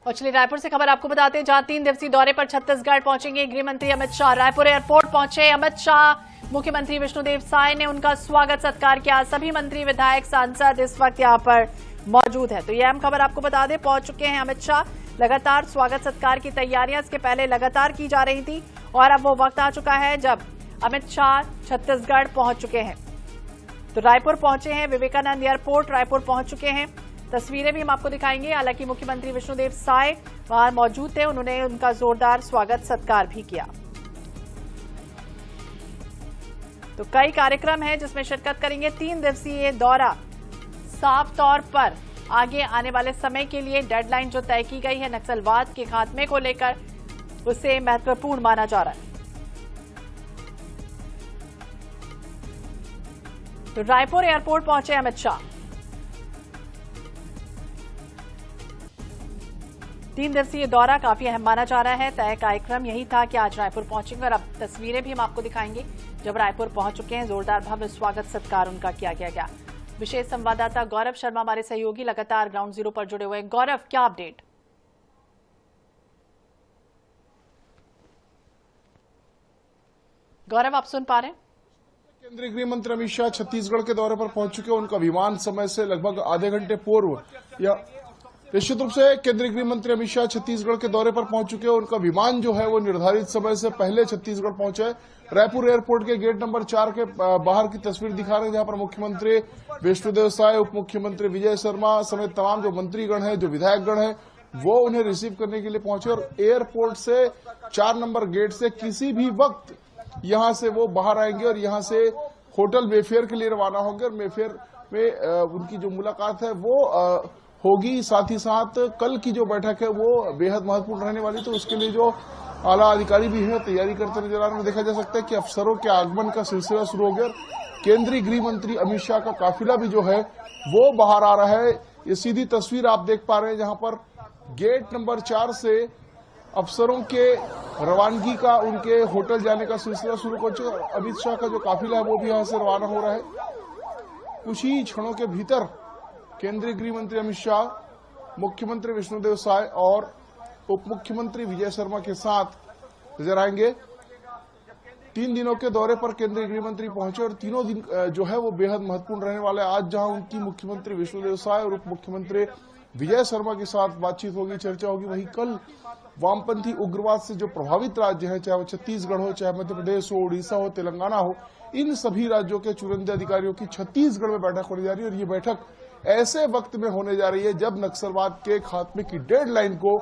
और चलिए रायपुर से खबर आपको बताते हैं, जहां 3 दिवसीय दौरे पर छत्तीसगढ़ पहुंचेंगे गृह मंत्री अमित शाह। रायपुर एयरपोर्ट पहुंचे अमित शाह। मुख्यमंत्री विष्णुदेव साय ने उनका स्वागत सत्कार किया। सभी मंत्री, विधायक, सांसद इस वक्त यहां पर मौजूद है। तो यह अहम खबर आपको बता दें, पहुंच चुके हैं अमित शाह। लगातार स्वागत सत्कार की तैयारियां इसके पहले लगातार की जा रही थी और अब वो वक्त आ चुका है जब अमित शाह छत्तीसगढ़ पहुंच चुके हैं। तो रायपुर पहुंचे हैं, विवेकानंद एयरपोर्ट रायपुर पहुंच चुके हैं। तस्वीरें भी हम आपको दिखाएंगे। हालांकि मुख्यमंत्री विष्णुदेव साय वहां मौजूद थे, उन्होंने उनका जोरदार स्वागत सत्कार भी किया। तो कई कार्यक्रम हैं जिसमें शिरकत करेंगे। 3 दिवसीय दौरा साफ तौर पर आगे आने वाले समय के लिए डेडलाइन जो तय की गई है नक्सलवाद के खात्मे को लेकर, उसे महत्वपूर्ण माना जा रहा है। तो रायपुर एयरपोर्ट पहुंचे अमित शाह। 3 दिवसीय दौरा काफी अहम माना जा रहा है। तय कार्यक्रम यही था कि आज रायपुर पहुंचेंगे और अब तस्वीरें भी हम आपको दिखाएंगे। जब रायपुर पहुंच चुके हैं, जोरदार भव्य स्वागत सत्कार उनका किया गया। विशेष संवाददाता गौरव शर्मा हमारे सहयोगी लगातार ग्राउंड जीरो पर जुड़े हुए हैं। गौरव, क्या अपडेट? गौरव, आप सुन पा रहे हैं? केंद्रीय गृह मंत्री अमित शाह छत्तीसगढ़ के दौरे पर पहुंच चुके हैं। उनका विमान समय से लगभग आधे घंटे पूर्व या निश्चित रूप से केंद्रीय गृह मंत्री अमित शाह छत्तीसगढ़ के दौरे पर पहुंच चुके हैं। उनका विमान जो है वो निर्धारित समय से पहले छत्तीसगढ़ पहुंचा है। रायपुर एयरपोर्ट के गेट नंबर 4 के बाहर की तस्वीर दिखा रहे हैं, जहां पर मुख्यमंत्री विष्णुदेव साय, उप मुख्यमंत्री विजय शर्मा समेत तमाम जो मंत्रीगण हैं, जो विधायकगण हैं, वो उन्हें रिसीव करने के लिए पहुंचे। और एयरपोर्ट से 4 नंबर गेट से किसी भी वक्त यहां से वो बाहर आएंगे और यहां से होटल मेफेयर के लिए रवाना होंगे। और मेफेयर में उनकी जो मुलाकात है वो होगी। साथ ही साथ कल की जो बैठक है वो बेहद महत्वपूर्ण रहने वाली, तो उसके लिए जो आला अधिकारी भी है तैयारी करते नजर आ रहे हैं। देखा जा सकता है कि अफसरों के आगमन का सिलसिला शुरू हो गया। केंद्रीय गृह मंत्री अमित शाह का काफिला भी जो है वो बाहर आ रहा है। ये सीधी तस्वीर आप देख पा रहे हैं, जहां पर गेट नंबर 4 से अफसरों के रवानगी का, उनके होटल जाने का सिलसिला शुरू हो चुका है। अमित शाह का जो काफिला है वो भी यहां से रवाना हो रहा है। कुछ ही क्षणों के भीतर केंद्रीय गृह मंत्री अमित शाह, मुख्यमंत्री विष्णुदेव साय और उप मुख्यमंत्री विजय शर्मा के साथ नजर आएंगे। 3 दिनों के दौरे पर केंद्रीय गृह मंत्री पहुंचे और तीनों दिन जो है वो बेहद महत्वपूर्ण रहने वाले हैं। आज जहां उनकी मुख्यमंत्री विष्णुदेव साय और उप मुख्यमंत्री विजय शर्मा के साथ बातचीत होगी, चर्चा होगी, वहीं कल वामपंथी उग्रवाद से जो प्रभावित राज्य हैं, चाहे वो छत्तीसगढ़ हो, चाहे मध्य प्रदेश हो, उड़ीसा हो, तेलंगाना हो, इन सभी राज्यों के चुनिंदा अधिकारियों की छत्तीसगढ़ में बैठक होने जा रही है। और ये बैठक ऐसे वक्त में होने जा रही है जब नक्सलवाद के खात्मे की डेडलाइन को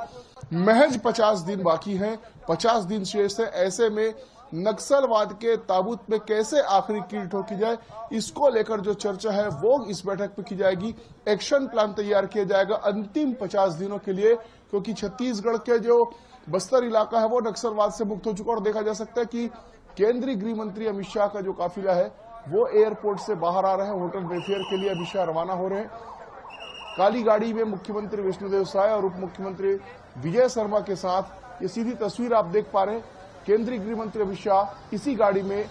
महज 50 दिन बाकी हैं, 50 दिन शेष है। ऐसे में नक्सलवाद के ताबूत में कैसे आखिरी कील ठोकी जाए, इसको लेकर जो चर्चा है वो इस बैठक में की जाएगी। एक्शन प्लान तैयार किया जाएगा अंतिम 50 दिनों के लिए, क्योंकि छत्तीसगढ़ के जो बस्तर इलाका है वो नक्सलवाद से मुक्त हो चुका। और देखा जा सकता है कि केंद्रीय गृह मंत्री अमित शाह का जो काफिला है वो एयरपोर्ट से बाहर आ रहे हैं। होटल मेफेयर के लिए अमित शाह रवाना हो रहे हैं। काली गाड़ी में मुख्यमंत्री विष्णुदेव साय और उप मुख्यमंत्री विजय शर्मा के साथ ये सीधी तस्वीर आप देख पा रहे हैं। केंद्रीय गृह मंत्री अमित शाह इसी गाड़ी में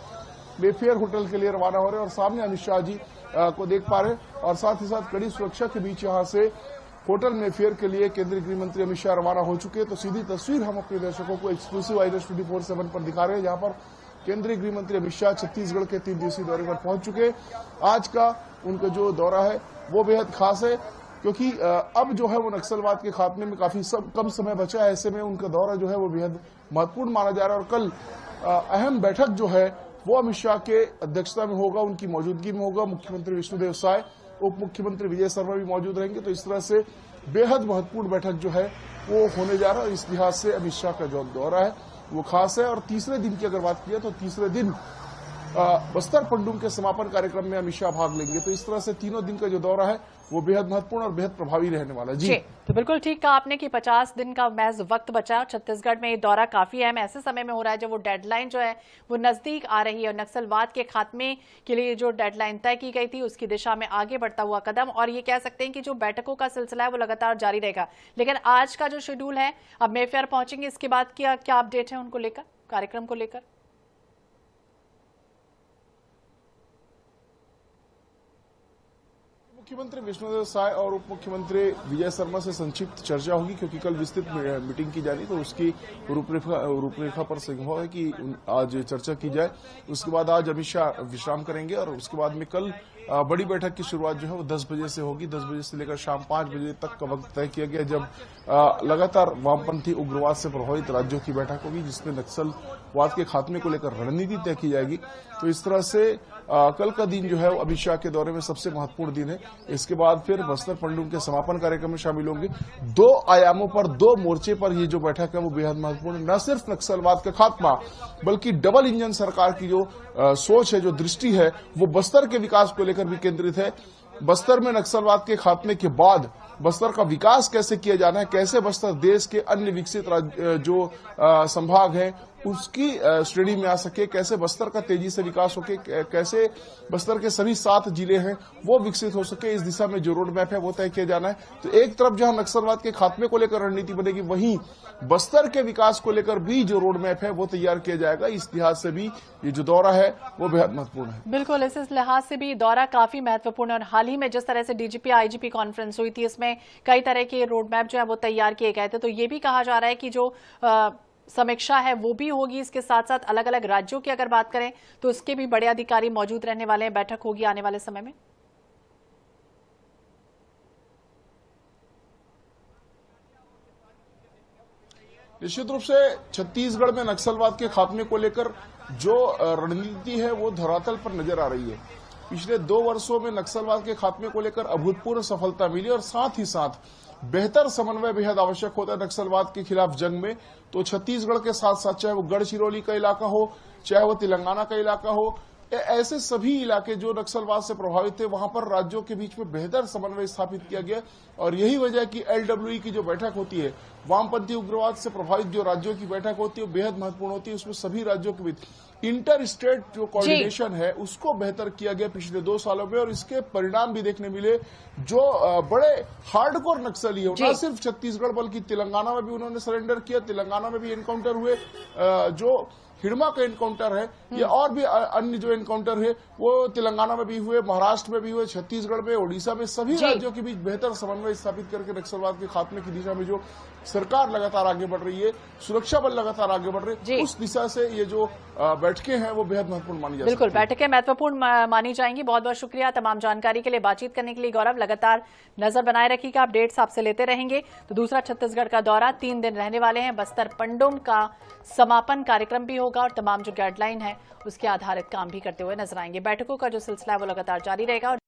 मेफेयर होटल के लिए रवाना हो रहे हैं और सामने अमित शाह जी को देख पा रहे हैं। और साथ ही साथ कड़ी सुरक्षा के बीच यहां से होटल मेफेयर के लिए केंद्रीय गृह मंत्री अमित शाह रवाना हो चुके हैं। तो सीधी तस्वीर हम अपने दर्शकों को एक्सक्लूसिव आईएनएस 24/7 पर दिखा रहे हैं, जहां पर केंद्रीय गृह मंत्री अमित शाह छत्तीसगढ़ के 3 दिवसीय दौरे पर पहुंच चुके हैं। आज का उनका जो दौरा है वो बेहद खास है, क्योंकि अब जो है वो नक्सलवाद के खात्मे में काफी कम समय बचा है। ऐसे में उनका दौरा जो है वो बेहद महत्वपूर्ण माना जा रहा है। और कल अहम बैठक जो है वो अमित शाह के अध्यक्षता में होगा, उनकी मौजूदगी में होगा। मुख्यमंत्री विष्णुदेव साय, उप मुख्यमंत्री विजय शर्मा भी मौजूद रहेंगे। तो इस तरह से बेहद महत्वपूर्ण बैठक जो है वो होने जा रहा है। इस लिहाज से अमित शाह का जो दौरा है वो खास है। और तीसरे दिन की अगर बात की तो तीसरे दिन बस्तर पंडुम के समापन कार्यक्रम में अमित शाह भाग लेंगे। तो इस तरह से तीनों दिन का जो दौरा है वो बेहद महत्वपूर्ण और बेहद प्रभावी रहने वाला है। जी, तो बिल्कुल ठीक कहा आपने कि 50 दिन का महज वक्त बचा है। छत्तीसगढ़ में ये दौरा काफी अहम ऐसे समय में हो रहा है जब वो डेडलाइन जो है वो नजदीक आ रही है और नक्सलवाद के खात्मे के लिए जो डेडलाइन तय की गई थी उसकी दिशा में आगे बढ़ता हुआ कदम। और ये कह सकते हैं कि जो बैठकों का सिलसिला है वो लगातार जारी रहेगा। लेकिन आज का जो शेड्यूल है, अब मेफेयर पहुंचेंगे, इसके बाद क्या अपडेट है उनको लेकर, कार्यक्रम को लेकर? मुख्यमंत्री विष्णुदेव साय और उप मुख्यमंत्री विजय शर्मा से संक्षिप्त चर्चा होगी, क्योंकि कल विस्तृत मीटिंग की जानी, तो उसकी रूपरेखा पर संभव है कि आज चर्चा की जाए। उसके बाद आज अमित शाह विश्राम करेंगे और उसके बाद में कल बड़ी बैठक की शुरुआत जो है वो 10 बजे से होगी। 10 बजे से लेकर शाम 5 बजे तक का वक्त तय किया गया, जब लगातार वामपंथी उग्रवाद से प्रभावित राज्यों की बैठक होगी, जिसमें नक्सलवाद के खात्मे को लेकर रणनीति तय की जाएगी। तो इस तरह से कल का दिन जो है वो अमित शाह के दौरे में सबसे महत्वपूर्ण दिन है। इसके बाद फिर बस्तर पंडुम के समापन कार्यक्रम में शामिल होंगे। 2 आयामों पर, 2 मोर्चे पर ये जो बैठक है वो बेहद महत्वपूर्ण है। न सिर्फ नक्सलवाद का खात्मा, बल्कि डबल इंजन सरकार की जो सोच है, जो दृष्टि है, वो बस्तर के विकास को लेकर भी केंद्रित है। बस्तर में नक्सलवाद के खात्मे के बाद बस्तर का विकास कैसे किया जाना है, कैसे बस्तर देश के अन्य विकसित जो संभाग हैं उसकी श्रेणी में आ सके, कैसे बस्तर का तेजी से विकास होके, कैसे बस्तर के सभी 7 जिले हैं वो विकसित हो सके, इस दिशा में जो रोड मैप है वो तय किया जाना है। तो एक तरफ जहां नक्सलवाद के खात्मे को लेकर रणनीति बनेगी, वहीं बस्तर के विकास को लेकर भी जो रोड मैप है वो तैयार किया जाएगा। इस लिहाज से भी ये जो दौरा है वो बेहद महत्वपूर्ण है। बिल्कुल, इस लिहाज से भी दौरा काफी महत्वपूर्ण है और हाल ही में जिस तरह से डीजीपी आईजीपी कॉन्फ्रेंस हुई थी, इसमें कई तरह के रोड मैप जो है वो तैयार किए गए थे। तो ये भी कहा जा रहा है कि जो समीक्षा है वो भी होगी। इसके साथ साथ अलग अलग राज्यों की अगर बात करें तो इसके भी बड़े अधिकारी मौजूद रहने वाले हैं। बैठक होगी आने वाले समय में। निश्चित रूप से छत्तीसगढ़ में नक्सलवाद के खात्मे को लेकर जो रणनीति है वो धरातल पर नजर आ रही है। पिछले 2 वर्षों में नक्सलवाद के खात्मे को लेकर अभूतपूर्व सफलता मिली और साथ ही साथ बेहतर समन्वय बेहद आवश्यक होता है नक्सलवाद के खिलाफ जंग में। तो छत्तीसगढ़ के साथ साथ चाहे वो गढ़चिरौली का इलाका हो, चाहे वो तेलंगाना का इलाका हो, ऐसे सभी इलाके जो नक्सलवाद से प्रभावित थे, वहां पर राज्यों के बीच में बेहतर समन्वय स्थापित किया गया। और यही वजह है कि LWE की जो बैठक होती है, वामपंथी उग्रवाद से प्रभावित जो राज्यों की बैठक होती है, वो बेहद महत्वपूर्ण होती है। उसमें सभी राज्यों के बीच इंटर स्टेट जो कोऑर्डिनेशन है उसको बेहतर किया गया पिछले 2 सालों में, और इसके परिणाम भी देखने मिले। जो बड़े हार्डकोर नक्सली है, न सिर्फ छत्तीसगढ़ बल्कि तेलंगाना में भी उन्होंने सरेंडर किया। तेलंगाना में भी एनकाउंटर हुए, जो हिड़मा का एनकाउंटर है या और भी अन्य जो एनकाउंटर है वो तेलंगाना में भी हुए, महाराष्ट्र में भी हुए, छत्तीसगढ़ में, ओडिशा में, सभी राज्यों के बीच बेहतर समन्वय स्थापित करके नक्सलवाद के खात्मे की दिशा में जो सरकार लगातार आगे बढ़ रही है, सुरक्षा बल लगातार आगे बढ़ रहे हैं, उस दिशा से ये जो बैठकें हैं वो बेहद महत्वपूर्ण मानी जाती है। बिल्कुल, बैठकें महत्वपूर्ण मानी जाएंगी। बहुत बहुत शुक्रिया तमाम जानकारी के लिए, बातचीत करने के लिए गौरव। लगातार नजर बनाए रखिएगा, अपडेट्स आपसे लेते रहेंगे। तो दूसरा छत्तीसगढ़ का दौरा 3 दिन रहने वाले हैं। बस्तर पंडुम का समापन कार्यक्रम भी होगा और तमाम जो गाइडलाइन है उसके आधारित काम भी करते हुए नजर आएंगे। बैठकों का जो सिलसिला है वो लगातार जारी रहेगा।